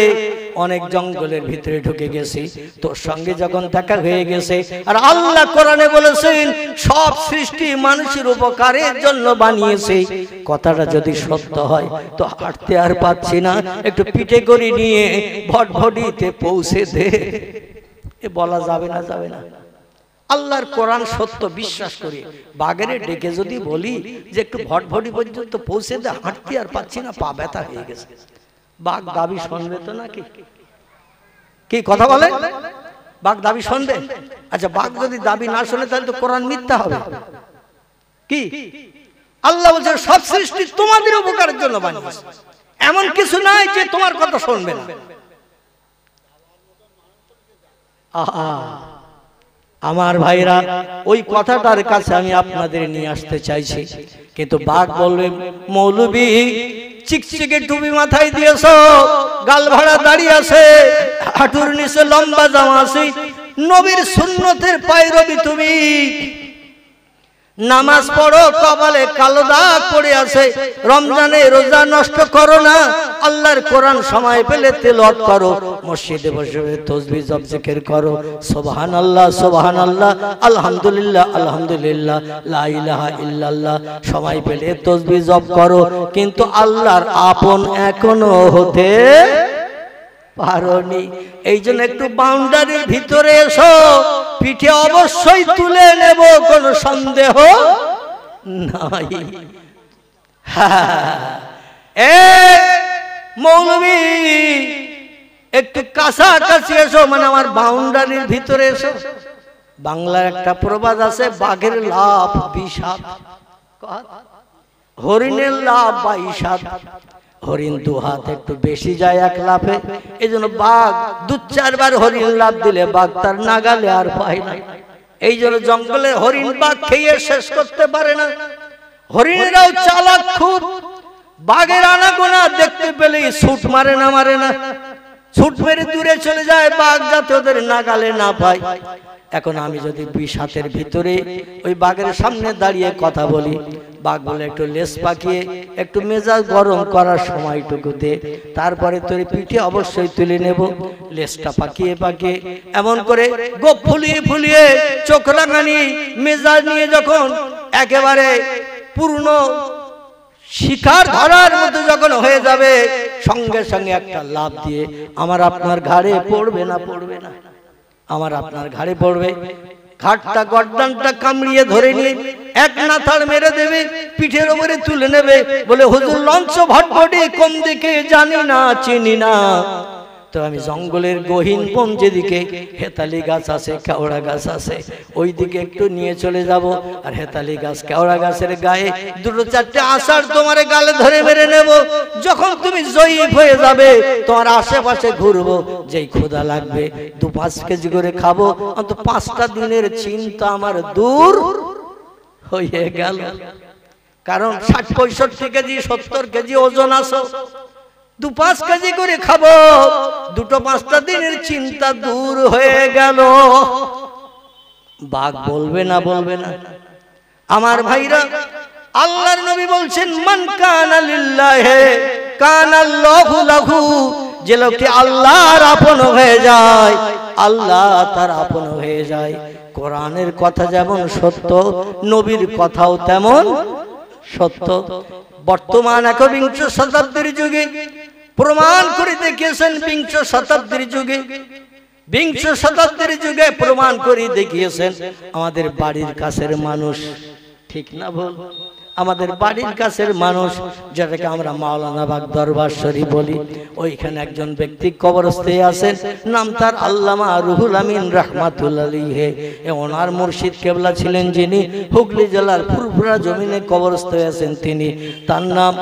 A: অনেক জঙ্গলের ভিতরে ঢুকে গেছি। তোর সঙ্গে যখন দেখা হয়ে গেছে, আর আল্লাহ কোরআনে বলেছেন সব সৃষ্টি মানুষের উপকারের জন্য বানিয়েছে, কথাটা যদি সত্য হয় তো হাঁটতে আর পাচ্ছি না, একটু পিঠে করে নিয়ে ভটভটিতে পৌঁছে দে। এ বলা যাবে না, যাবে না। আল্লাহর কোরআন সত্য বিশ্বাস করি, বাগেরে ডেকে যদি বলি যে একটু ভটভটি পর্যন্ত পৌঁছে দে, হাঁটতে আর পাচ্ছি না, পা ব্যথা হয়ে গেছে, বাঘ দাবি শুনবে তো নাকি? কি কথা বলে? বাঘ দাবি শুনবে? আচ্ছা, বাঘ যদি দাবি না শুনে তাহলে তো কোরআন মিথ্যা হবে। কি আল্লাহ বলছে সব সৃষ্টি তোমাদের উপকারের জন্য বানিয়েছে, এমন কিছু নাই যে তোমার কথা শুনবে না। আমার ভাইরা, ওই কথাটার কাছে আমি আপনাদের নিয়ে আসতে চাইছি, কিন্তু বাঘ বলবে মৌলবী চিকচিকে টুপি মাথায় দিয়েছ, গাল ভাড়া দাঁড়িয়ে আছে, হাঁটুর নিচে লম্বা জামা আছে, নবীর সুন্নতের পায়রবি তুমি, নামাজ পড়ো, কপালে কালো দাগ পড়ে আছে, রমজানে রোজা নষ্ট করো না, আল্লাহর কোরআন সময় পেলে তেলাওয়াত করো, মসজিদে বসে তাসবিহ জপ জিকির করো, সুবহানাল্লাহ সুবহানাল্লাহ, আলহামদুলিল্লাহ আলহামদুলিল্লাহ, লা ইলাহা ইল্লাল্লাহ, সময় পেলে তাসবিহ জপ করো, কিন্তু আল্লাহর আপন এখনো হতে পারোনি। এই জন্য একটু বাউন্ডারির ভিতরে এসো, পিঠে অবশ্যই তুলে নেব, কোনো সন্দেহ নাই। মৌলবী একটু কাছাকাছি এসো, মানে আমার বাউন্ডারির ভিতরে এসো। বাংলার একটা প্রবাদ আছে, বাঘের লাভ 20 হাত, হরিণের লাভ 22 হাত। হরিণ 2 হাত একটু বেশি যায় 1 লাফে, এই জন্য বাঘ 2-4 বার হরিণ লাভ দিলে বাঘ তার নাগালে আর পায় না। এই জন্য জঙ্গলে হরিণ বাঘ খেয়ে শেষ করতে পারে না। হরিণেরাও চালাক খুব, বাঘের আনাগোনা দেখতে পেলেই ছুট মারে না, মারে না, ছুট মেরে দূরে চলে যায়, বাঘ যাতে ওদের নাগালে না পায়। এখন আমি যদি 20 হাতের ভিতরে ওই বাঘের সামনে দাঁড়িয়ে কথা বলি, বাঘ বলে একটু লেজ পাকিয়ে একটু মেজাজ গরম করার সময়টুকু দে, তারপরে তোর পিঠে অবশ্যই তুলে নেব। লেজটা পাকিয়ে পাকিয়ে এমন করে গোপ ফুলিয়ে ফুলিয়ে চোখ রাঙানি মেজাজ নিয়ে যখন একেবারে পূর্ণ শিকার ধরার মতো যখন হয়ে যাবে, সঙ্গে সঙ্গে একটা লাফ দিয়ে আমার আপনার ঘাড়ে পড়বে না, পড়বে না, আমার আপনার ঘাড়ে পড়বে, ঘাটটা গর্দানটা কামড়িয়ে ধরে নিয়ে এক নাথাড় মেরে দেবে, পিঠের উপরে তুলে নেবে, বলে হুজুর লঞ্চ ভটভটি কোন দিকে জানি না, চিনি না। তো আমি জঙ্গলের গহীন বন যেদিকে হেতালি গাছ আছে, কেওড়া গাছ আছে, ওই দিকে একটু নিয়ে চলে যাব, আর হেতালি গাছ কেওড়া গাছের গায়ে 2-4টে আষাঢ় তোমার গালে ধরে মেরে নেব। যখন তুমি জয়ীফ হয়ে যাবে, তোমার আশেপাশে ঘুরবো, যেই ক্ষুধা লাগবে 2-5 কেজি করে খাবো, অন্তত 5টা দিনের চিন্তা আমার দূর হয়ে গেল। কারণ 60-65 কেজি 70 কেজি ওজন আছে, 2-5 কেজি করে খাবো, 2-5টা দিনের চিন্তা দূর হয়ে গেল। বাঘ বলবে না, বলবে না। আমার ভাইরা, আল্লাহর নবী বলছেন মান কানা লিল্লাহি কানাল্লাহু লাহু, যে লোকটি আল্লাহর আপন হয়ে যায়, আল্লাহ তার আপন হয়ে যায়। কোরআনের কথা যেমন সত্য, নবীর কথাও তেমন সত্য। বর্তমান 21 শতাব্দীর যুগে প্রমাণ করে দেখিয়েছেন, 20 শতাব্দীর যুগে, 20 শতাব্দীর যুগে প্রমাণ করে দেখিয়েছেন। আমাদের বাড়ির কাছের মানুষ, ঠিক না ভুল, আমাদের বাড়ির কাছের মানুষ, যেটাকে আমরা মাওলানা বাগ দরবার শরীফ বলি, ওইখানে একজন ব্যক্তি কবরস্থানে আছেন, নাম তার আল্লামা রুহুল আমিন রাহমাতুল্লাহ আলাইহি। ওনার মুর্শিদ কেবলা ছিলেন যিনি, হুগলি জেলার ফুরফুরা জমিনে কবরস্থানে আছেন তিনি, তার নাম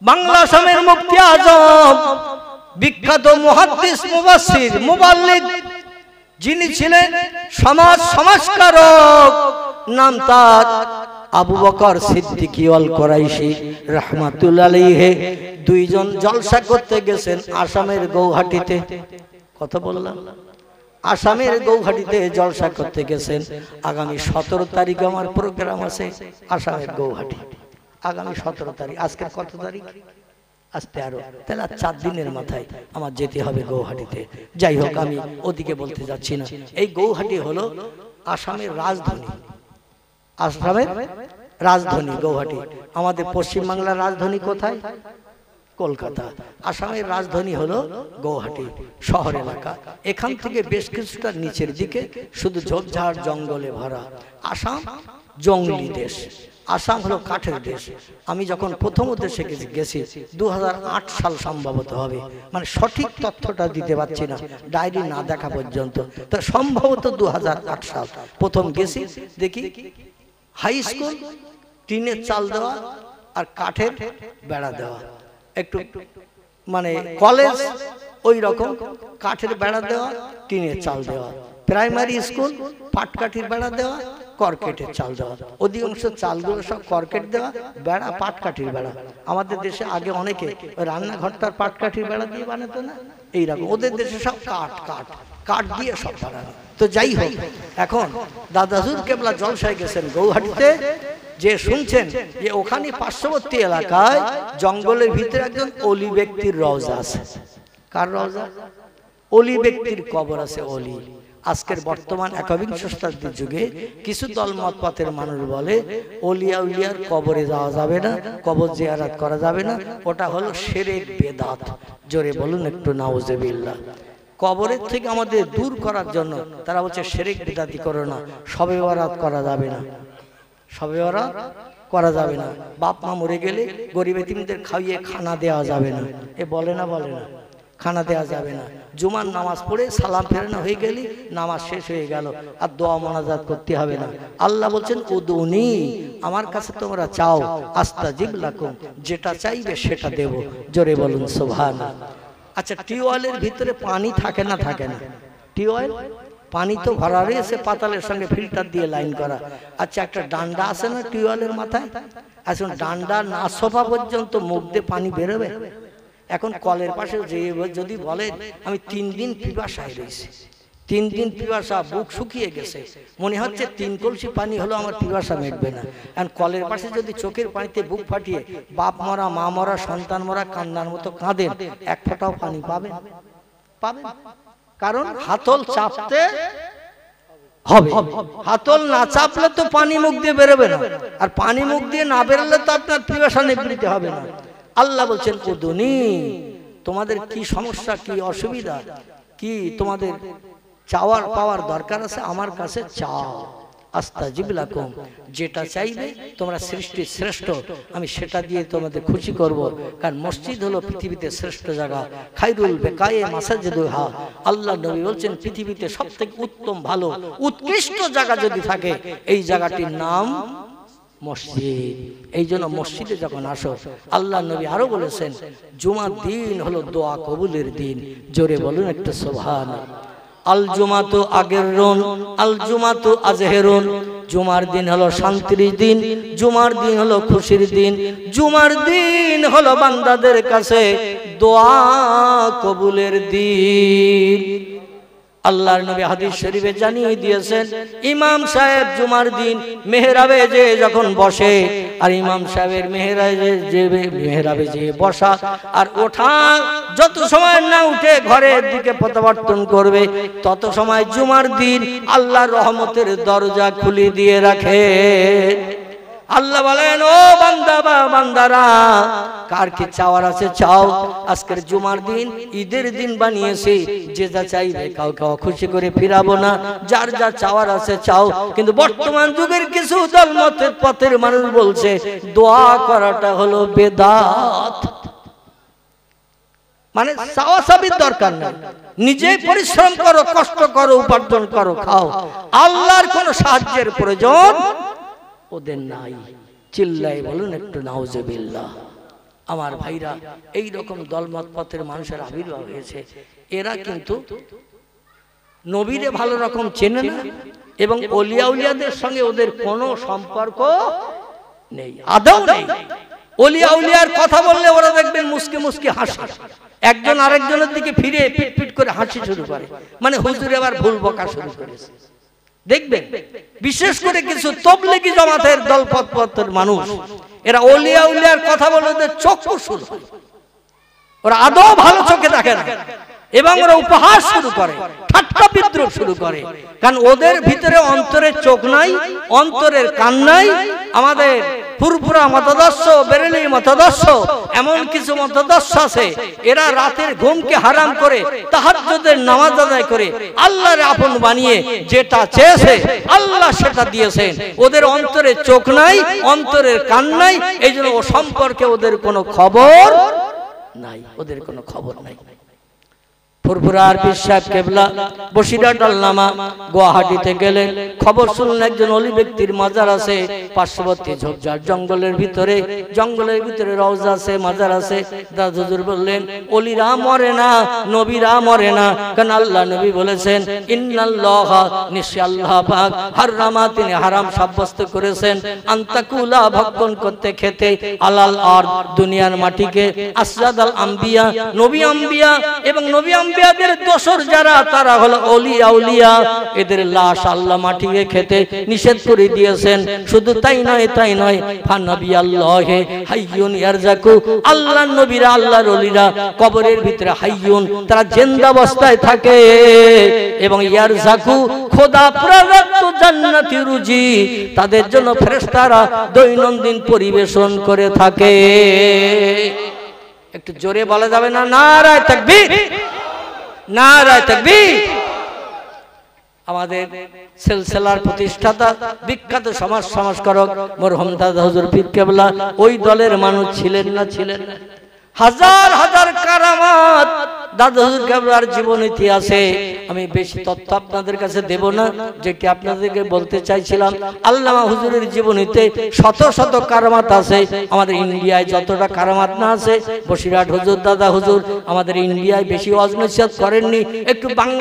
A: বাংলা আসামের মুফতি আজম, বিখ্যাত মুহাদ্দিস, মুফাসসির, মুবাল্লিগ, যিনি ছিলেন সমাজ সংস্কারক, নাম তার আবু বকর সিদ্দিকী আল কুরাইশি রাহমাতুল্লাহ আলাইহি। দুইজন জলসা করতে গেছেন আসামের গৌহাটিতে। কথা বললাম, আসামের গৌহাটিতে জলসা করতে গেছেন। আগামী 17 তারিখ আমার প্রোগ্রাম আছে আসামের গৌহাটি, আগামী 17 তারিখ। আজকে কত তারিখ? আসতে আরো তাহলে 4 দিনের মাথায় আমার যেতে হবে গৌহাটিতে। যাই হোক, আমি ওদিকে বলতে যাচ্ছি না। এই গৌহাটি হলো আসামের রাজধানী, আসামের রাজধানী গৌহাটি। আমাদের পশ্চিমবাংলার রাজধানী কোথায়? কলকাতা। আসামের রাজধানী হলো গৌহাটি শহর এলাকা। এখান থেকে বেশ কিছুটা নিচের দিকে শুধু ঝোপঝাড় জঙ্গলে ভরা। আসাম জঙ্গলি দেশ, আসাম হলো কাঠের দেশ। আমি যখন প্রথম দেশে গেছি 2008 সাল সম্ভবত হবে, মানে সঠিক তথ্যটা দিতে পারছি না ডায়েরি না দেখা পর্যন্ত, তো সম্ভবত 2008 সাল প্রথম গেছি। দেখি হাই স্কুল টিনের চাল দেওয়া আর কাঠের বেড়া দেওয়া, একটু মানে কলেজ ওই রকম কাঠের বেড়া দেওয়া, টিনের চাল দেওয়া। প্রাইমারি স্কুল পাটকাঠির বেড়া দেওয়া, কর্কেটের চাল দেওয়া। অধিকাংশ চালগুলো সব কর্কেট দেওয়া, বেড়া পাটকাঠির বেড়া। আমাদের দেশে আগে অনেকে ওই রান্নাঘরটার পাটকাঠির বেড়া দিয়ে বানাতো না, এইরকম। ওদের দেশে সব কাঠ কাঠ কাঠ দিয়ে সব বানানো। তো যাই হোক, এখন দাদা হুজুর কেবলা জলসায় গেছেন গৌহাটিতে, যে শুনছেন যে ওখানে পার্শ্ববর্তী এলাকায় জঙ্গলের ভিতরে একজন অলি ব্যক্তির রওজা আছে। কার রওজা? অলি ব্যক্তির কবর আছে। অলি আজকের বর্তমান 21 শতাব্দীর যুগে কিছু দলমত পথের মানুষ বলে অলিয়া উলিয়ার কবরে যাওয়া যাবে না, কবর জিয়ারত করা যাবে না, ওটা হলো শিরক বেদাত। জোরে বলুন একটু নাউজুবিল্লাহ। কবরের থেকে আমাদের দূর করার জন্য তারা বলছে শিরক বেদাতি করো না, শবে বরাত করা যাবে না, শবে বরাত করা যাবে না, বাপ মা মরে গেলে গরিব এতিমদের খাইয়ে খানা দেওয়া যাবে না। এ বলে না, বলে না, খানা দেওয়া যাবে না। জুমার নামাজ পড়ে সালাম ফেরানো হয়ে গেলে নামাজ শেষ হয়ে গেল, আর দোয়া মোনাজাত করতে হবে না। আল্লাহ বলছেন উদুনি, আমার কাছে তোমরা চাও, আস্তাজিব লাকুম, যেটা চাইবে সেটা দেব। জোরে বলুন সুবহানাল্লাহ। আচ্ছা, টিউবওয়েলের ভিতরে পানি থাকে না? থাকে না। টিউবওয়েল পানি তো ভরা রয়েছে, পাতালের সঙ্গে ফিল্টার দিয়ে লাইন করা। আচ্ছা, একটা ডান্ডা আছে না টিউবওয়েলের মাথায়? এখন ডান্ডা না সোফা পর্যন্ত মুখ দিয়ে পানি বেরোবে? এখন কলের পাশে যে যদি বলেন আমি 3 দিন পিপাসায় রয়েছি, 3 দিন পিপাসা, বুক শুকিয়ে গেছে, মনে হচ্ছে 3 কলসি পানি হলো আমার পিপাসা মিটবে না। এখন কলের পাশে যদি চোখের পানিতে বুক ফাটিয়ে বাপ মরা, মা মরা, সন্তান মরা কান্নার মতো কাঁদেন, এক ফোঁটাও পানি পাবেন? পাবেন? কারণ হাতল চাপতে হবে। হাতল না চাপলে তো পানি মুখ দিয়ে বেরোবে না, আর পানি মুখ দিয়ে না বেরোলে তো আপনার পিপাসা নিবৃত্তি হবে না। আল্লাহ বলছেন উদুনি, তোমাদের কি সমস্যা, কি অসুবিধা, কি তোমাদের চাওয়ার পাওয়ার দরকার আছে, আমার কাছে চাও। আস্তাজিব লাকুম, যেটা চাইবে তোমরা সৃষ্টির শ্রেষ্ঠ, আমি সেটা দিয়ে তোমাদের খুশি করব। কারণ মসজিদ হলো পৃথিবীতে শ্রেষ্ঠ জায়গা। খায়রুল বেকায়ে মাসাজিদুহা, আল্লাহ নবী বলছেন পৃথিবীতে সবথেকে উত্তম, ভালো, উৎকৃষ্ট জায়গা যদি থাকে এই জায়গাটির নাম মসজিদ। এই জন্য মসজিদে যখন আসো, আল্লাহ নবী আরো বলেছেন জুমার দিন হলো দোয়া কবুলের দিন। জোরে বলুন একটু সুবহানাল্লাহ। আল জুমাতু আগেরুন, আল জুমাতু আজহেরুন, জুমার দিন হলো শান্তির দিন, জুমার দিন হলো খুশির দিন, জুমার দিন হলো বান্দাদের কাছে দোয়া কবুলের দিন। আল্লাহর নবী হাদিস শরীফে জানিয়ে দিয়েছেন, ইমাম সাহেব জুমার দিন মেহরাবে যে যখন বসে, আর ইমাম সাহেবের মেহরাবে যে বসা আর ওঠা, যত সময় না উঠে ঘরের দিকে প্রত্যাবর্তন করবে তত সময় জুমার দিন আল্লাহর রহমতের দরজা খুলে দিয়ে রাখে। আল্লাহ বলেন, ও বান্দা বা বান্দারা, কার কি চাওয়ার আছে চাও। আজকের জুমার দিন ঈদের দিন বানিয়েছি, যে যা চাইবে কাউকে অখুশি করে ফিরাবো না, যার যা চাওয়ার আছে চাও। কিন্তু বর্তমান যুগের কিছু দলমতের পথের মানুষ বলছে দোয়া করাটা হলো বেদাত, মানে চাওয়া চাবির দরকার নেই, নিজেই পরিশ্রম করো, কষ্ট করো, উপার্জন করো, খাও, আল্লাহর কোনো সাহায্যের প্রয়োজন ওদের নাই। চিল্লাই বলুন একটু নাউজুবিল্লাহ। আমার ভাইরা, এই রকম দলমত পথের মানুষের আবির্ভাব হয়েছে। এরা কিন্তু নবীরে ভালো রকম চেনে না এবং ওলিয়া উলিয়াদের সঙ্গে ওদের কোনো সম্পর্ক নেই, আদৌ নেই। ওলিয়া উলিয়ার কথা বললে ওরা দেখবেন মুসকে মুসকে হাসে, একজন আরেকজনের দিকে ফিরে পিট পিট করে হাসি শুরু করে, মানে হুজুর এবার ভুল বকা শুরু করেছে। দেখবেন বিশেষ করে কিছু তবলিগি জামাতের দলপথের মানুষ, এরা ওলিয়া উলিয়ার কথা বলে ওদের চক্ষু শুরু হয়, ওরা আদৌ ভালো চোখে দেখে না এবং ওরা উপহাস শুরু করে, ঠাট্টা বিদ্রুপ শুরু করে, কারণ ওদের ভিতরে অন্তরের চোখ নাই, অন্তরের কান নাই। আমাদের ফুরফুরা মতাদর্শ, বেরেলি মতাদর্শ, এমন কিছু মতাদর্শ আছে, এরা রাতের ঘুমকে হারাম করে তাহাজ্জুদের নামাজ আদায় করে আল্লাহর আপন বানিয়ে যেটা চেয়েছে আল্লাহ সেটা দিয়েছেন। ওদের অন্তরে চোখ নাই, অন্তরের কান নাই, এই জন্য ও সম্পর্কে ওদের কোনো খবর নাই, ওদের কোনো খবর নাই। ফুরফুরার পীর সাহেব কেবলা বসিরহাট আল্লামা গুয়াহাটিতে গেলেন, খবর শুনলেন একজন অলি ব্যক্তির মাজার আছে পার্শ্ববর্তী ঝোপঝাড় জঙ্গলের ভিতরে, জঙ্গলের ভিতরে রওজা আছে, মাজার আছে। দাদা হুজুর বললেন অলিরা মরে না, নবীরা মরে না, কারণ আল্লাহ নবী বলেছেন ইন্নাল্লাহা, নিশ্চয় আল্লাহ পাক হারামা, তিনি হারাম সাব্যস্ত করেছেন, আন্তাকুলা, ভক্ষণ করতে খেতে, আলাল আর দুনিয়ার মাটিকে, আসরাদাল আম্বিয়া, নবী আম্বিয়া এবং নবী আম্বিয়াদের দোসর যারা, তারা হলো ওলিয়া উলিয়া, এদের লাশ আল্লাহ মাটিকে খেতে নিষেধ করে দিয়েছেন। শুধু তাই নয়, তাই নয়, ফানবী আল্লাহে হাইয়ুন ইয়ারজাকু, আল্লাহর নবীরা, আল্লাহর ওলিরা কবরের ভিতরে হাইয়ুন, তারা জিন্দা অবস্থায় থাকে এবং ইয়ারজাকু, খোদা প্রদত্ত জান্নাতি রুজি তাদের জন্য ফেরেশতারা দৈনন্দিন পরিবেশন করে থাকে। একটু জোরে বলা যাবে না? নারায়ে তাকবীর, নারায়ে তাকবীর। আমাদের সিলসিলার প্রতিষ্ঠাতা, বিখ্যাত সমাজ সংস্কারক মরহুম দাদা হুজুর পীর কেবলা ওই দলের মানুষ ছিলেন না? ছিলেন না। হাজার হাজার কারামাত দাদা হুজুর কেবলার জীবন ইতিহাসে। আমি বেশি তথ্য আপনাদের কাছে দেব না, যেটি আপনাদেরকে বলতে চাইছিলাম, আল্লামা হুজুরের জীবনীতে শত শত কারামাত আছে। আমাদের ইন্ডিয়ায় যতটা কারামাত না আছে, বসিরহাট হুজুর, দাদা হুজুর আমাদের ইন্ডিয়ায় বেশি ওয়াজ নসিহত করেননি, একটু বাংলা